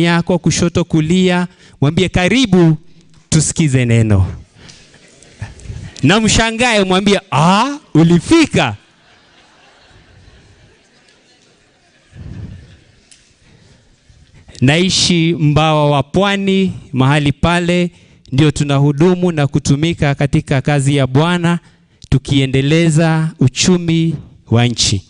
yako kushoto kulia, mwambie karibu tusikize neno. Na mshangae mwambie ulifika. Naishi Mbawa wa Pwani, mahali pale ndio tunahudumu na kutumika katika kazi ya Bwana, tukiendeleza uchumi wa nchi.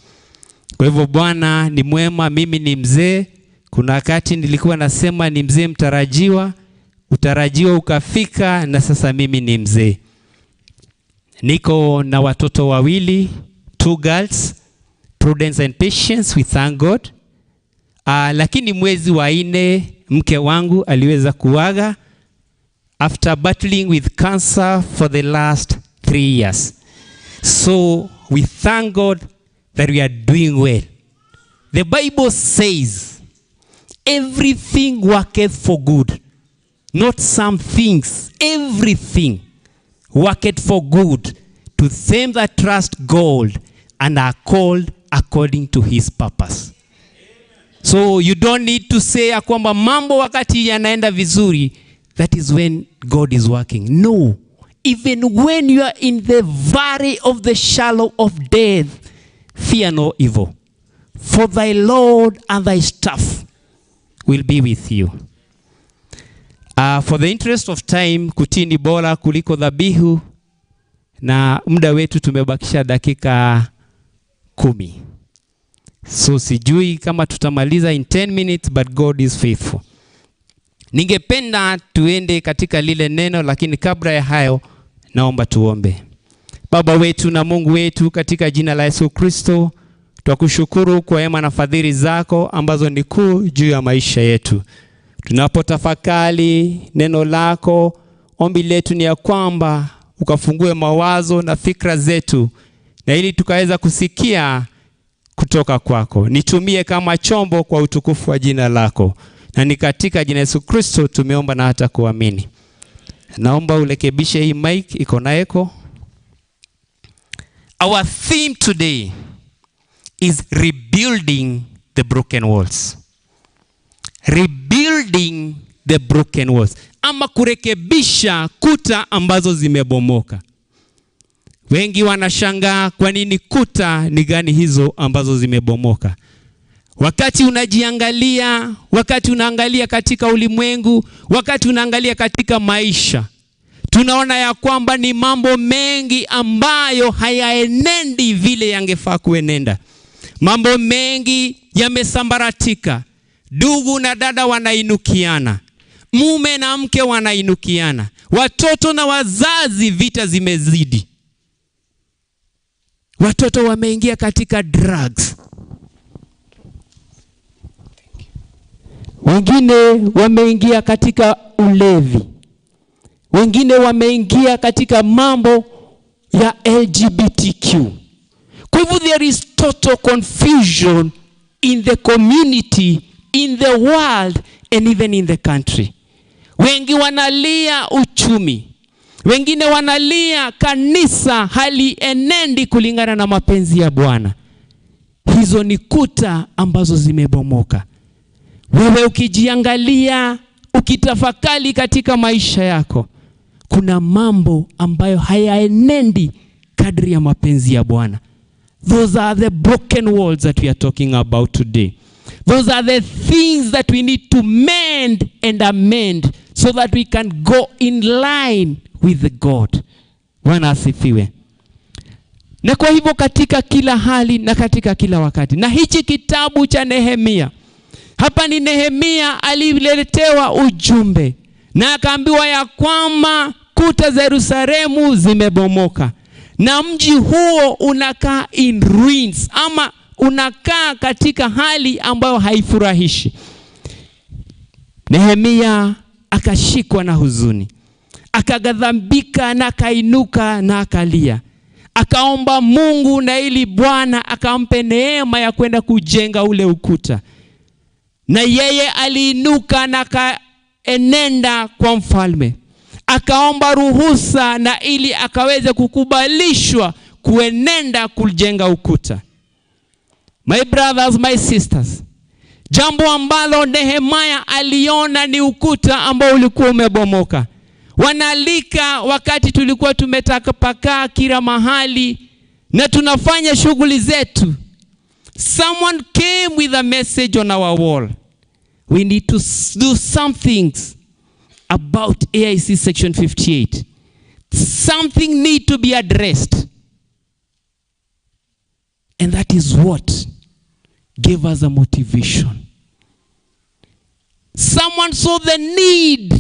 Kwa hivyo Bwana ni mwema. Mimi ni mzee. Kuna wakati nilikuwa nasema ni mzee mtarajiwa, utarajiwa ukafika, na sasa mimi ni mzee. Niko na watoto wawili, 2 girls, Prudence and Patience, we thank God. Lakini mwezi wa 4 mke wangu aliweza kuaga after battling with cancer for the last 3 years. So we thank God that we are doing well. The Bible says everything worketh for good, not some things. Everything worketh for good to them that trust God and are called according to his purpose. So you don't need to say kwamba mambo wakati yanaenda vizuri, that is when God is working. No. Even when you are in the valley of the shadow of death, fear no evil. For thy Lord and thy staff will be with you. For the interest of time, kutii ni bora kuliko dhabihu, na muda wetu tumebakisha dakika 10. So sijui kama tutamaliza in 10 minutes, but God is faithful. Ningependa tuende katika lile neno, lakini kabla ya hayo naomba tuombe. Baba wetu na Mungu wetu, katika jina la Yesu Kristo, tunakushukuru kwa wema na fadhili zako ambazo ni kuu juu ya maisha yetu. Tunapotafakari neno lako, ombi letu ni ya kwamba ukafungue mawazo na fikra zetu, na ili tukaweza kusikia kutoka kwako. Nitumie kama chombo kwa utukufu wa jina lako. Na ni katika jina Yesu Kristo tumeomba na hata kuamini. Naomba urekebishe hii mic, iko na echo. Our theme today is rebuilding the broken walls. Rebuilding the broken walls. Ama kurekebisha kuta ambazo zimebomoka. Wengi wanashangaa kwa nini kuta ni gani hizo ambazo zimebomoka. Wakati unajiangalia, wakati unaangalia katika ulimwengu, wakati unaangalia katika maisha, tunaona ya kwamba ni mambo mengi ambayo hayaenendi vile yangefaa kuenenda. Mambo mengi yamesambaratika. Ndugu na dada wanainukiana. Mume na mke wanainukiana. Watoto na wazazi, vita zimezidi. Watoto wameingia katika drugs. Wengine wameingia katika ulevi. Wengine wameingia katika mambo ya LGBTQ. Kwa hivyo there is total confusion in the community, in the world, and even in the country. Wengi wanalia uchumi. Wengine wanalia kanisa hali enendi kulingana na mapenzi ya Bwana. Hizo ni kuta ambazo zimebomoka. Wewe ukijiangalia, ukitafakari katika maisha yako, kuna mambo ambayo hayaenendi kadri ya mapenzi ya Bwana. Those are the broken walls that we are talking about today. Those are the things that we need to mend and amend so that we can go in line with God. Bwana asifiwe. Na kwa hivyo katika kila hali na katika kila wakati. Na hichi kitabu cha Nehemia. Hapa ni Nehemia aliletewa ujumbe. Na akaambiwa ya kwamba kuta za Yerusalemu zimebomoka. Na mji huo unakaa in ruins, ama unakaa katika hali ambayo haifurahishi. Nehemia akashikwa na huzuni. Akaghadhabika na akainuka na akalia. Akaomba Mungu na ili Bwana akampe neema ya kwenda kujenga ule ukuta. Na yeye aliinuka na akaenenda kwa mfalme. Akaomba ruhusa na ili akaweze kukubalishwa kuenenda kujenga ukuta. My brothers, my sisters, Jambo ambalo Nehemiah aliona ni ukuta ambao ulikuwa umebomoka. Wanalika wakati tulikuwa tumetapakaa kila mahali na tunafanya shughuli zetu. Someone came with a message on our wall. We need to do some things about A.I.C section 58. Something need to be addressed. And that is what gave us a motivation. Someone saw the need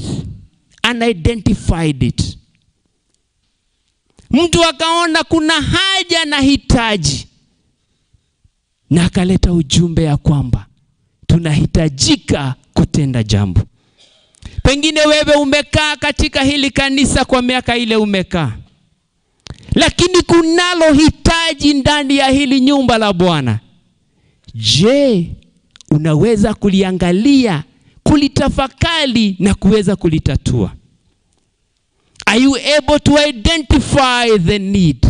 and identified it. Mtu akaona kuna haja na hitaji, na akaleta ujumbe ya kwamba tunahitajika kutenda jambo. Pengine wewe umekaa katika hili kanisa kwa miaka ile umekaa, lakini kunalo hitaji ndani ya hili nyumba la Bwana. Je, unaweza kuliangalia, kulitafakari na kuweza kulitatua? Are you able to identify the need?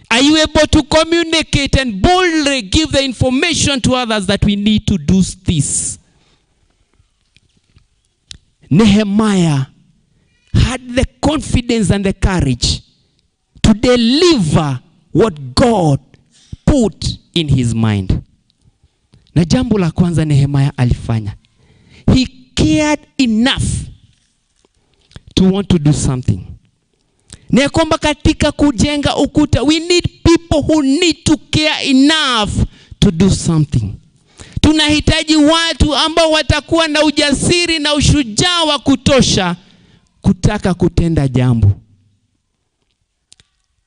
Are you able to communicate and boldly give the information to others that we need to do this? Nehemiah had the confidence and the courage to deliver what God put in his mind. Na jambo la kwanza Nehemiah alifanya, he cared enough to want to do something. Na kwamba katika kujenga ukuta, we need people who need to care enough to do something. Tunahitaji watu ambao watakuwa na ujasiri na ushujaa wa kutosha kutaka kutenda jambo.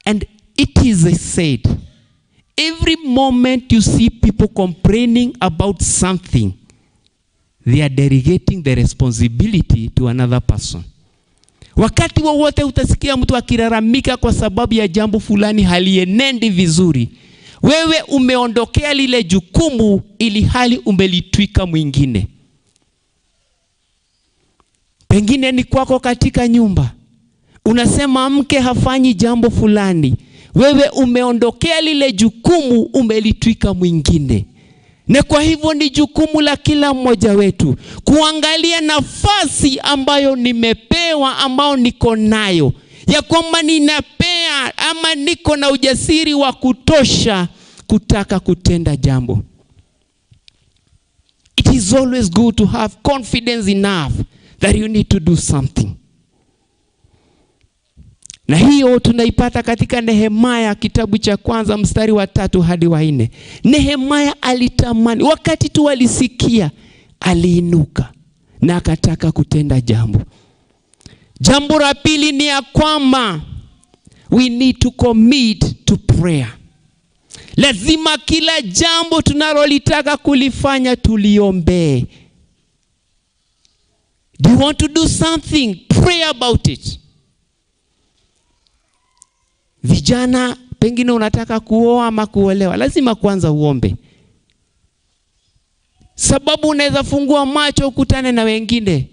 And it is said, every moment you see people complaining about something, they are delegating the responsibility to another person. Wakati wowote utasikia mtu akilalamika kwa sababu ya jambo fulani halienendi vizuri, wewe umeondokea lile jukumu ili hali umelitwika mwingine. Pengine ni kwako katika nyumba, unasema mke hafanyi jambo fulani, wewe umeondokea lile jukumu umelitwika mwingine. Na kwa hivyo ni jukumu la kila mmoja wetu kuangalia nafasi ambayo nimepewa, ambao niko nayo, ya kwamba ninapea ama niko na ujasiri wa kutosha kutaka kutenda jambo. It is always good to have confidence enough that you need to do something. Na hiyo tunaipata katika Nehemiah kitabu cha kwanza mstari wa 3 hadi wa 4. Nehemiah alitamani, wakati tu alisikia, aliinuka na akataka kutenda jambo. Jambo la pili ni ya kwamba we need to commit to prayer. Lazima kila jambo tunalolitaka kulifanya tuliombe. Do you want to do something? Pray about it. Vijana, pengine unataka kuoa ama kuolewa, lazima kwanza uombe. Sababu unaweza fungua macho ukutane na wengine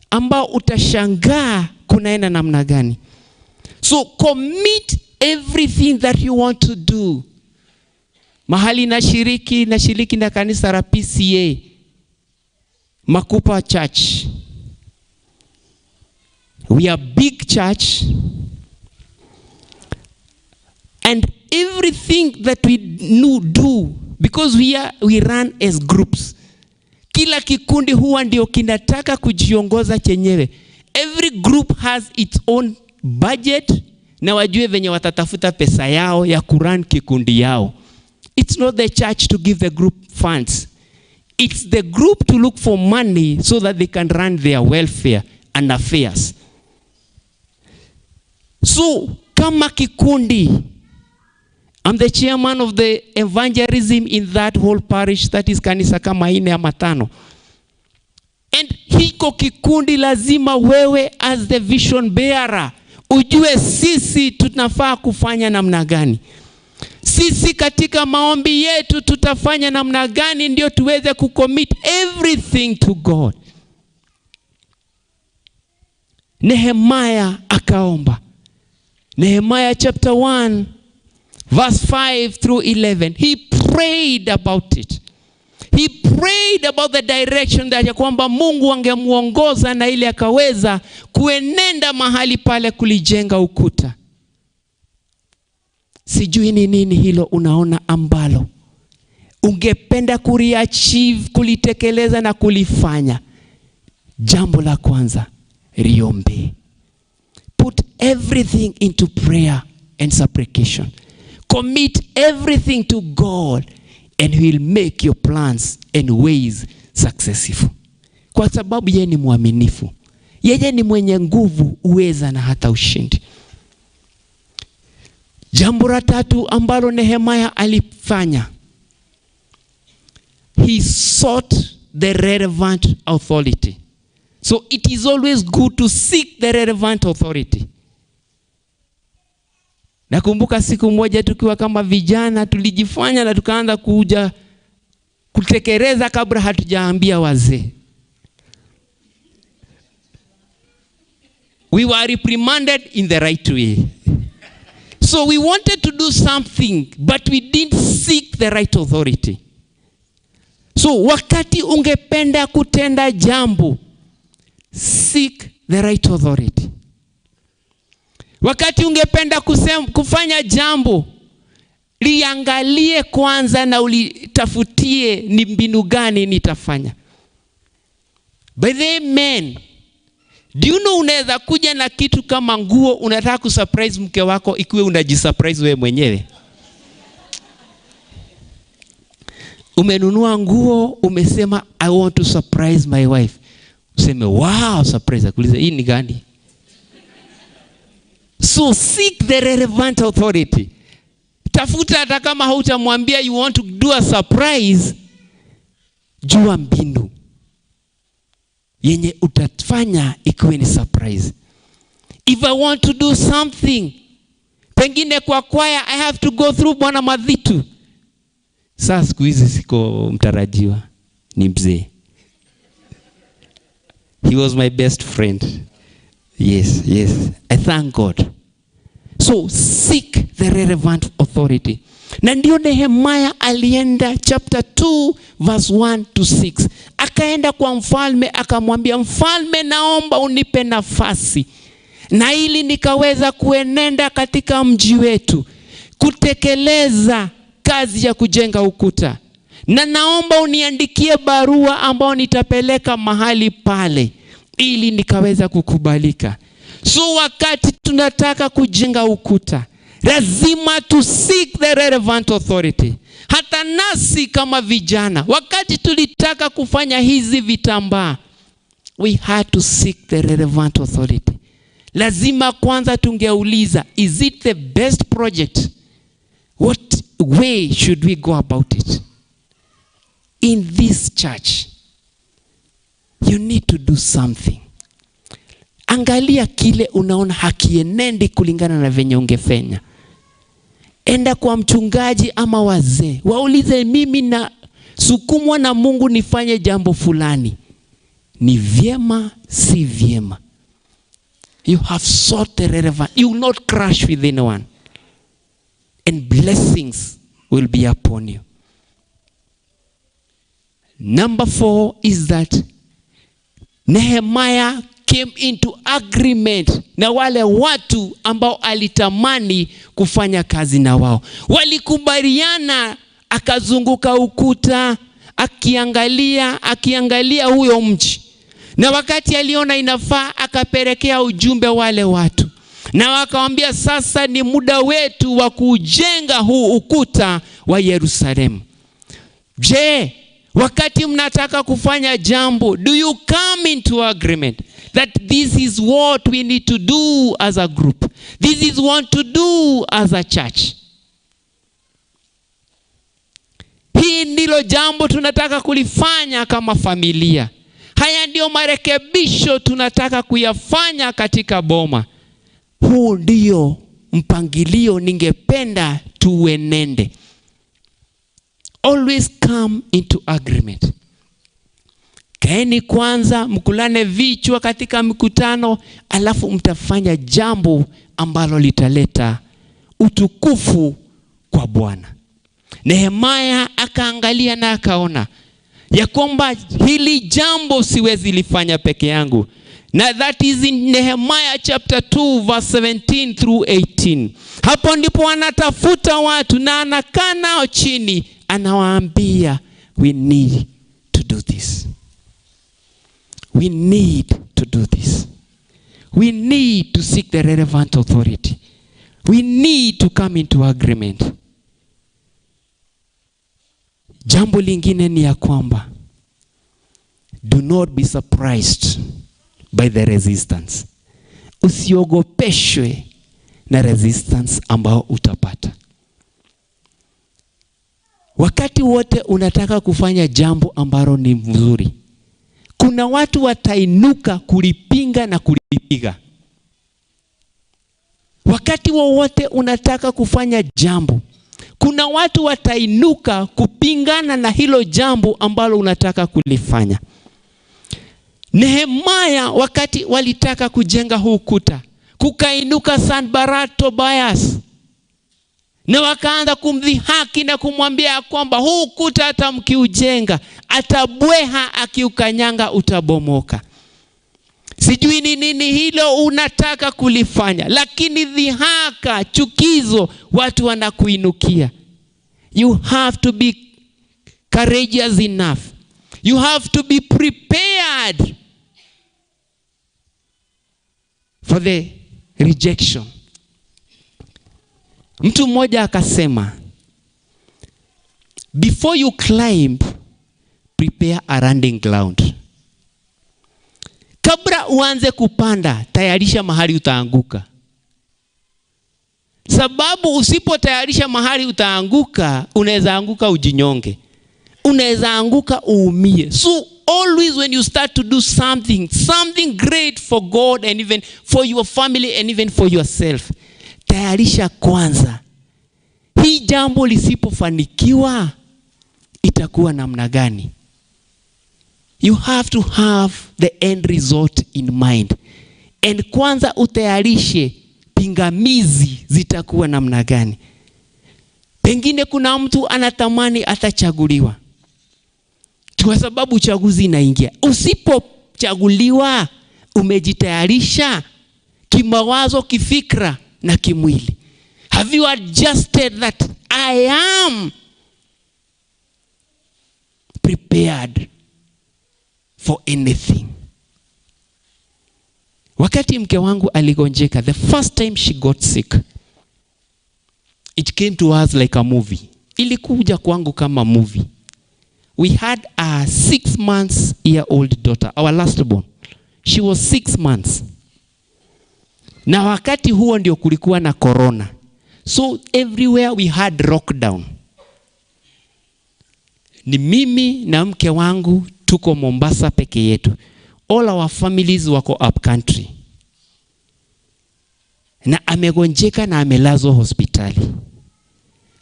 ambao utashangaa kunaenda namna gani. So commit everything that you want to do. Mahali nashiriki na kanisa la PCA Makupa Church. We are big church. And everything that we do, because we run as groups. Kila kikundi huwa ndio kinataka kujiongoza chenyewe. Every group has its own budget na wajue venye watatafuta pesa yao ya kurun kikundi yao. It's not the church to give the group funds. It's the group to look for money so that they can run their welfare and affairs. So, kama kikundi, I'm the chairman of the evangelism in that whole parish, that is kanisa kama 4 ama 5. And hiko kikundi lazima wewe as the vision bearer ujue sisi tunafaa kufanya namna gani. Sisi katika maombi yetu tutafanya namna gani ndio tuweze kucommit everything to God. Nehemiah akaomba. Nehemiah chapter 1 verse 5 through 11. He prayed about it. He prayed about the direction that ya kwamba Mungu angemuongoza na ili akaweza kuenenda mahali pale kulijenga ukuta. Sijui ni nini hilo unaona ambalo ungependa kuliachieve, kulitekeleza na kulifanya. Jambo la kwanza, liombe. Put everything into prayer and supplication. Commit everything to God and he will make your plans and ways successful. Kwa sababu yeye ni mwaminifu. Yeye ni mwenye nguvu, uweza na hata ushindi. Jambo la tatu ambalo Nehemiah alifanya, he sought the relevant authority. So it is always good to seek the relevant authority. Nakumbuka siku moja tukiwa kama vijana tulijifanya na tukaanza kuja kutekeleza kabla hatujaambia wazee. We were reprimanded in the right way. So we wanted to do something but we didn't seek the right authority. So wakati ungependa kutenda jambo, seek the right authority. Wakati ungependa kufanya jambo, liangalie kwanza na ulitafutie ni mbinu gani nitafanya. By the men, do you know unaweza kuja na kitu kama nguo unataka kusurprise mke wako ikiwe unajisurprise wewe mwenyewe. Umenunua nguo, umesema I want to surprise my wife. Useme wow, surprise. Akuuliza hii ni gani? So seek the relevant authority. Tafuta hata kama hautamwambia you want to do a surprise, jua mbinu yenye utafanya ikiwe ni surprise. If I want to do something, pengine kwa kwaya I have to go through Bwana Madhitu. Sasa siku hizi siko mtarajiwa, ni mzee. He was my best friend. Yes. I thank God. So seek the relevant authority. Na ndio Nehemiah alienda chapter 2 verse 1 to 6. Akaenda kwa mfalme akamwambia, mfalme, naomba unipe nafasi na ili nikaweza kuenenda katika mji wetu kutekeleza kazi ya kujenga ukuta. Na naomba uniandikie barua ambao nitapeleka mahali pale ili nikaweza kukubalika. So wakati tunataka kujenga ukuta, lazima to seek the relevant authority. Hata nasi kama vijana, wakati tulitaka kufanya hizi vitambaa, we had to seek the relevant authority. Lazima kwanza tungeuliza, is it the best project? What way should we go about it? In this church, you need to do something. Angalia kile unaona hakienendi kulingana na venye ungefanya. Enda kwa mchungaji ama wazee, waulize, mimi na sukumwa na Mungu nifanye jambo fulani, ni vyema si vyema? You have sought the relevant. You will not crash with anyone, and blessings will be upon you. Number 4 is that Nehemiah came into agreement na wale watu ambao alitamani kufanya kazi na wao. Walikubaliana, akazunguka ukuta akiangalia huyo mji. Na wakati aliona inafaa, akapelekea ujumbe wale watu. Na wakamwambia, sasa ni muda wetu wa kujenga huu ukuta wa Yerusalemu. Je, wakati mnataka kufanya jambo, do you come into agreement that this is what we need to do as a group? This is what to do as a church. Hii ndilo jambo tunataka kulifanya kama familia. Haya ndio marekebisho tunataka kuyafanya katika boma. Huu ndio mpangilio ningependa tuenende. Always come into agreement. Kaeni kwanza, mkulane vichwa katika mikutano, alafu mtafanya jambo ambalo litaleta utukufu kwa Bwana. Nehemiah akaangalia na akaona, ya kwamba hili jambo siwezi lifanya peke yangu. Na that is in Nehemiah chapter 2 verse 17 through 18. Hapo ndipo anatafuta watu na anakaa nao chini, anawaambia we need to do this. We need to do this. We need to seek the relevant authority. We need to come into agreement. Jambo lingine ni ya kwamba do not be surprised by the resistance. Usiogopeshwe na resistance ambao utapata. Wakati wote unataka kufanya jambo ambalo ni mzuri, kuna watu watainuka kulipinga na kulipiga. Wakati wowote unataka kufanya jambo, kuna watu watainuka kupingana na hilo jambo ambalo unataka kulifanya. Nehemiah wakati walitaka kujenga huu kuta, kukainuka Sanballat, Tobias, na wakaanza kumdhihaki na kumwambia kwamba huu kuta hata mkiujenga, atabweha akiukanyanga utabomoka. Sijui ni nini hilo unataka kulifanya, lakini dhihaka, chukizo, watu wanakuinukia. You have to be courageous enough. You have to be prepared for the rejection. Mtu mmoja akasema, before you climb, prepare a landing ground. Kabla uanze kupanda, tayarisha mahali utaanguka. Sababu usipotayarisha mahali utaanguka, unaweza anguka ujinyonge. Unaweza anguka uumie. So always when you start to do something great for God and even for your family and even for yourself, tayarisha kwanza. Hii jambo lisipofanikiwa itakuwa namna gani? You have to have the end result in mind. And kwanza utayarishe pingamizi zitakuwa namna gani. Pengine kuna mtu anatamani atachaguliwa, kwa sababu uchaguzi inaingia. Usipochaguliwa, umejitayarisha kimawazo, kifikra na kimwili. Have you adjusted that I am prepared for anything? Wakati mke wangu aligonjeka, the first time she got sick, it came to us like a movie. Ilikuja kwangu kama movie. We had a 6 months year old daughter, our last born. She was 6 months. Na wakati huo ndio kulikuwa na corona. So everywhere we had lockdown. Ni mimi na mke wangu tuko Mombasa peke yetu. All our families wako up country. Na amegonjeka na amelazwa hospitali.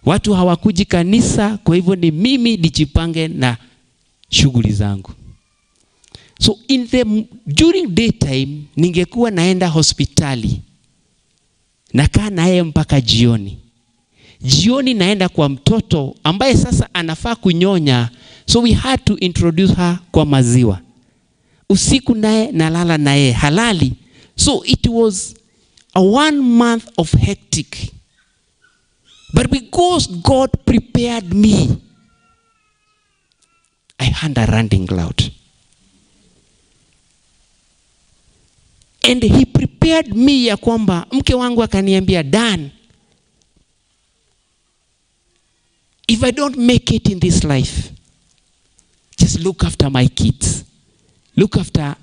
Watu hawakuji kanisa, kwa hivyo ni mimi nijipange na shughuli zangu. So during daytime ningekuwa naenda hospitali, nakaa naye mpaka jioni. Jioni naenda kwa mtoto ambaye sasa anafaa kunyonya, so we had to introduce her kwa maziwa. Usiku naye nalala naye halali. So it was a 1 month of hectic. But because God prepared me, I had a landing ground. And he prepared me ya kwamba mke wangu akaniambia, Dan, if I don't make it in this life, just look after my kids. Look after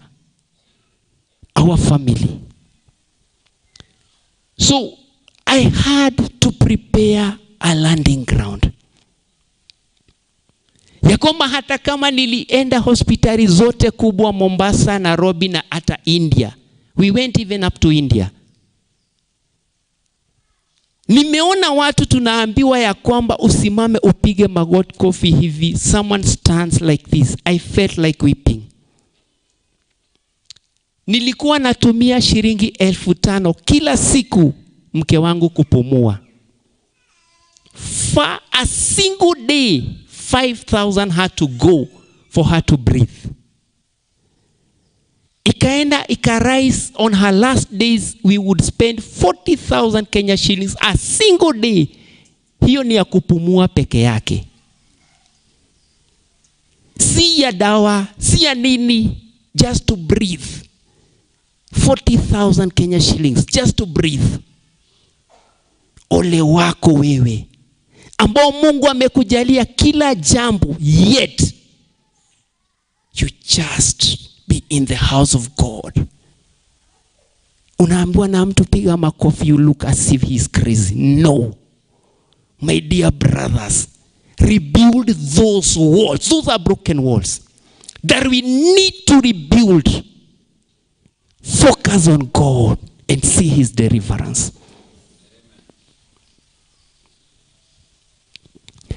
our family. So I had to prepare a landing ground. Ya kwamba hata kama nilienda hospitali zote kubwa Mombasa, Nairobi na hata India. We went even up to India. Nimeona watu tunaambiwa ya kwamba usimame upige magoti kofi hivi. Someone stands like this. I felt like weeping. Nilikuwa natumia shilingi 5,000 kila siku mke wangu kupumua. For a single day, 5,000 had to go for her to breathe. Ikaenda ikarise. On her last days we would spend 40,000 Kenya shillings a single day. Hiyo ni ya kupumua peke yake, si ya dawa, si ya nini, just to breathe. 40,000 Kenya shillings just to breathe. Ole wako wewe ambao Mungu amekujalia kila jambo, yet you just be in the house of God. Unaambiwa na mtu piga makofi, you look as if he is crazy. No, my dear brothers, rebuild those walls. Those are broken walls that we need to rebuild. Focus on God and see his deliverance.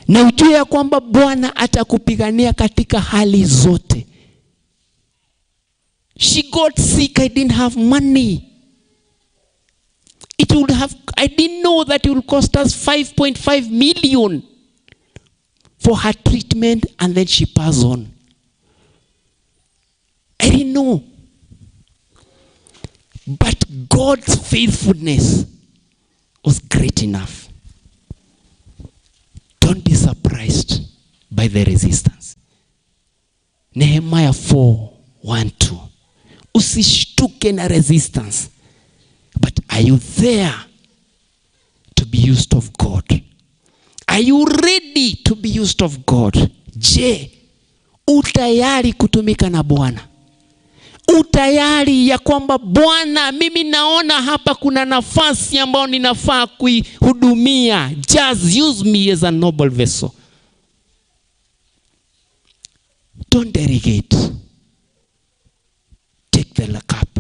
Na ujue ya kwamba Bwana atakupigania katika hali zote. She got sick, I didn't have money. I didn't know that it would cost us 5.5 million for her treatment, and then she passed on. I didn't know. But God's faithfulness was great enough. Don't be surprised by the resistance. Nehemiah 4:1-2. Usishtuke na resistance. But are you there to be used of God? Are you ready to be used of God? Je, utayari kutumika na Bwana? Utayari ya kwamba Bwana, mimi naona hapa kuna nafasi ambayo ninafaa kuihudumia. Just use me as a noble vessel. Don't delegate. Take the cup.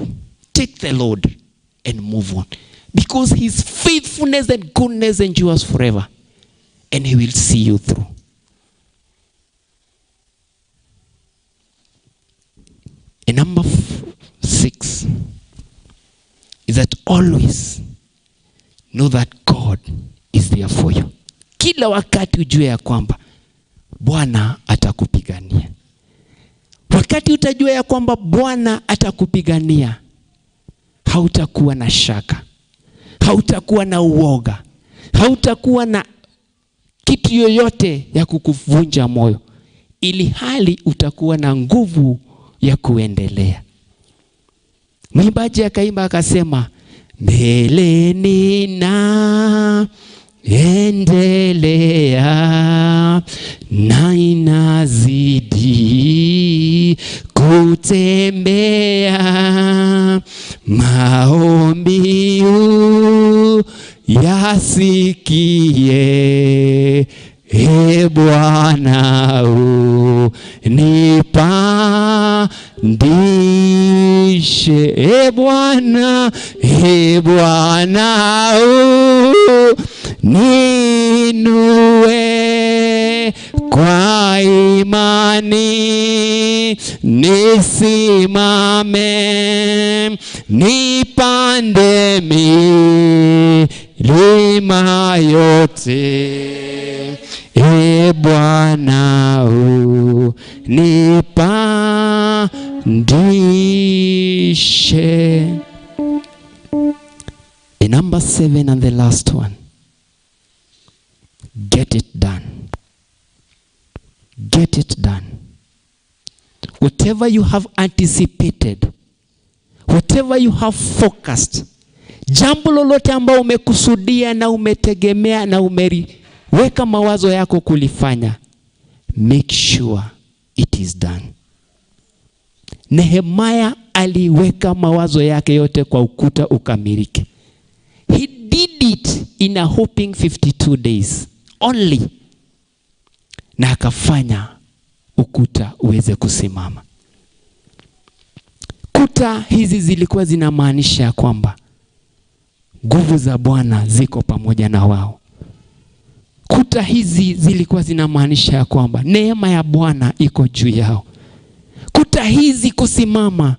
Take the load and move on. Because his faithfulness and goodness endures forever. And he will see you through. And number 6 is that always know that God is there for you. Kila wakati ujue ya kwamba Bwana atakupigania. Wakati utajua ya kwamba Bwana atakupigania, hautakuwa na shaka, hautakuwa na uoga, hautakuwa na kitu yoyote ya kukuvunja moyo, ili hali utakuwa na nguvu ya kuendelea. Mwimbaji akaimba akasema, mbele nina endelea na inazidi kutembea, maombi yasikie, e Bwana nipandishe, e Bwana ninue kwa imani, nisimame nipande milima yote, e Bwana nipandishe. And number 7 and the last one, get it done. Get it done. Whatever you have anticipated, whatever you have focused, jambo lolote ambao umekusudia na umetegemea na umeweka mawazo yako kulifanya, make sure it is done. Nehemiah aliweka mawazo yake yote kwa ukuta ukamilike. He did it in a hoping 52 days only. Na akafanya ukuta uweze kusimama. Kuta hizi zilikuwa zinamaanisha kwamba nguvu za Bwana ziko pamoja na wao. Kuta hizi zilikuwa zinamaanisha kwamba neema ya Bwana iko juu yao. Kuta hizi kusimama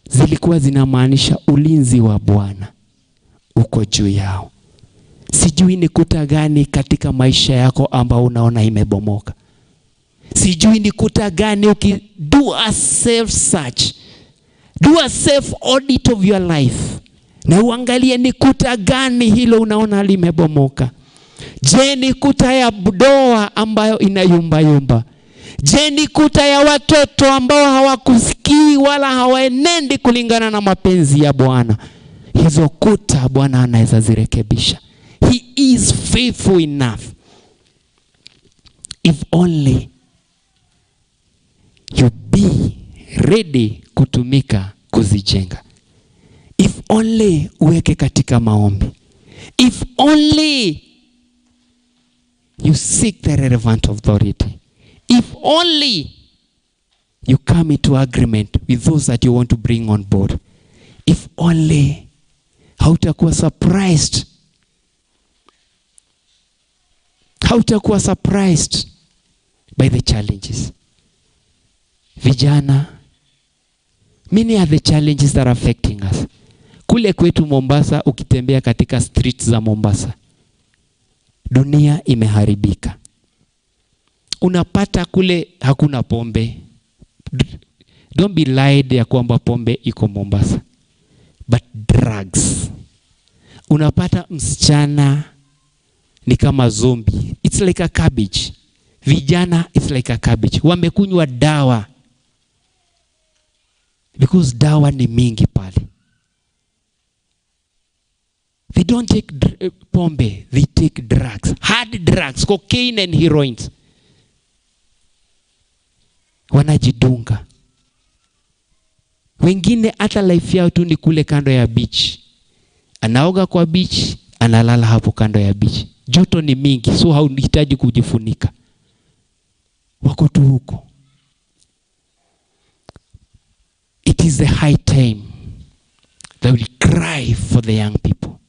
zilikuwa zinamaanisha ulinzi wa Bwana uko juu yao. Sijui ni kuta gani katika maisha yako ambao unaona imebomoka. Sijui ni kuta gani. Do a self search, do a self audit of your life, na uangalie ni kuta gani hilo unaona limebomoka. Je, ni kuta ya ndoa ambayo inayumba yumba? Je, ni kuta ya watoto ambao hawakusikii wala hawaenendi kulingana na mapenzi ya Bwana? Hizo kuta Bwana anaweza zirekebisha. He is faithful enough. If only you be ready kutumika kuzijenga. If only uweke katika maombi. If only you seek the relevant authority. If only you come into agreement with those that you want to bring on board. If only hautakuwa surprised. Hautakuwa surprised by the challenges. Vijana, many are the challenges that are affecting us. Kule kwetu Mombasa, ukitembea katika streets za Mombasa, dunia imeharibika. Unapata kule hakuna pombe. Don't be lied ya kwamba pombe iko Mombasa. But drugs. Unapata msichana ni kama zombie. It's like a cabbage. Vijana, it's like a cabbage. Wamekunywa dawa. Because dawa ni mingi pale. They don't take pombe, they take drugs. Hard drugs, cocaine and heroin. Wanajidunga. Wengine hata life yao tu ni kule kando ya beach. Anaoga kwa beach, analala hapo kando ya beach. Joto ni mingi, so hauhitaji kujifunika. Wako tu huko. It is the high time that we cry for the young people.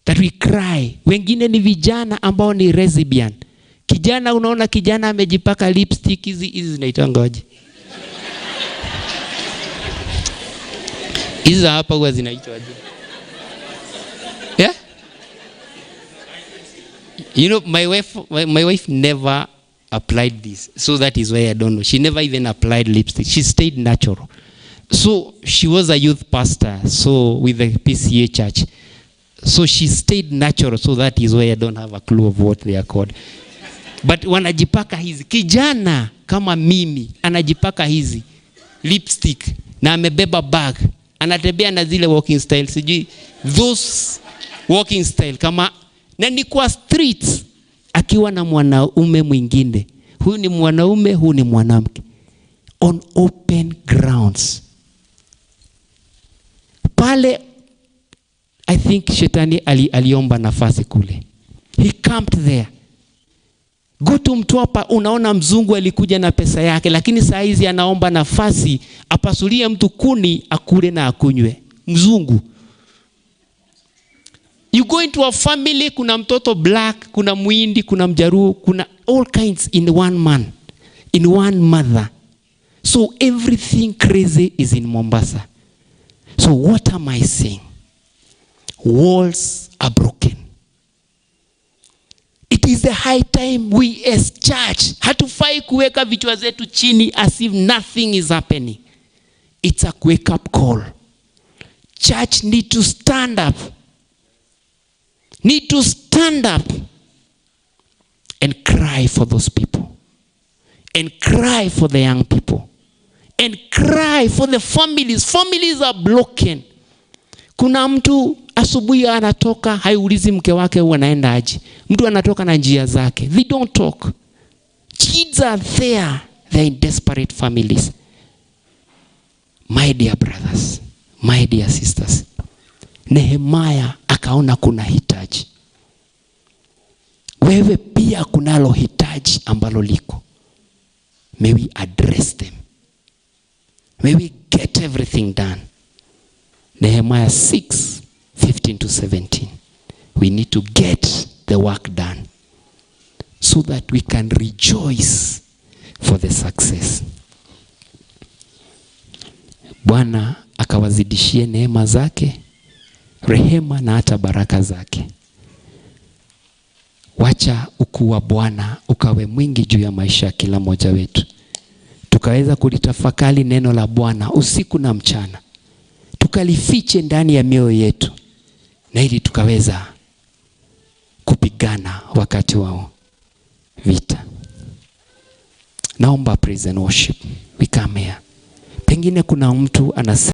That we cry. Wengine ni vijana ambao ni lesbian. Kijana, unaona kijana amejipaka lipstick hizi zinaitwa aje? Hizi hapa huwa zinaitwa aje? Yeah? You know, my wife never applied this. So that is why I don't know. She never even applied lipstick. She stayed natural. So she was a youth pastor, so with the PCA church. So she stayed natural, so that is why I don't have a clue of what they are called. But wanajipaka hizi. Kijana kama mimi anajipaka hizi lipstick na amebeba bag. Anatembea na zile walking style. Sijui those walking style kama na ni kwa streets akiwa na mwanaume mwingine. Huyu ni mwanaume, huyu ni mwanamke. On open grounds. Pale I think shetani aliomba nafasi kule. He camped there. Go to Mtwapa, unaona mzungu alikuja na pesa yake, lakini saa hizi anaomba nafasi apasulie mtu kuni akule na akunywe. Mzungu. You go into a family, kuna mtoto black, kuna muhindi, kuna mjaruo, kuna all kinds in one man, in one mother. So everything crazy is in Mombasa. So what am I saying? Walls are broken. It is the high time we as church hatufai kuweka vichwa zetu chini as if nothing is happening. It's a wake up call. Church need to stand up. Need to stand up and cry for those people. And cry for the young people. And cry for the families. Families are broken. Kuna mtu asubuhi anatoka haiulizi mke wake wanaenda aje. Mtu anatoka na njia zake. They don't talk. Kids are there. They're in desperate families. My dear brothers, my dear sisters, Nehemiah akaona kuna hitaji. Wewe pia kunalo hitaji ambalo liko. May we address them. May we get everything done. Nehemiah 6:15-17. We need to get the work done so that we can rejoice for the success. Bwana akawazidishie neema zake, rehema na hata baraka zake. Wacha ukuu wa Bwana ukawe mwingi juu ya maisha ya kila mmoja wetu. Tukaweza kulitafakari neno la Bwana usiku na mchana. Tukalifiche ndani ya mioyo yetu. Na ili tukaweza kupigana wakati wao vita. Naomba praise and worship. We come here. Pengine kuna mtu anasema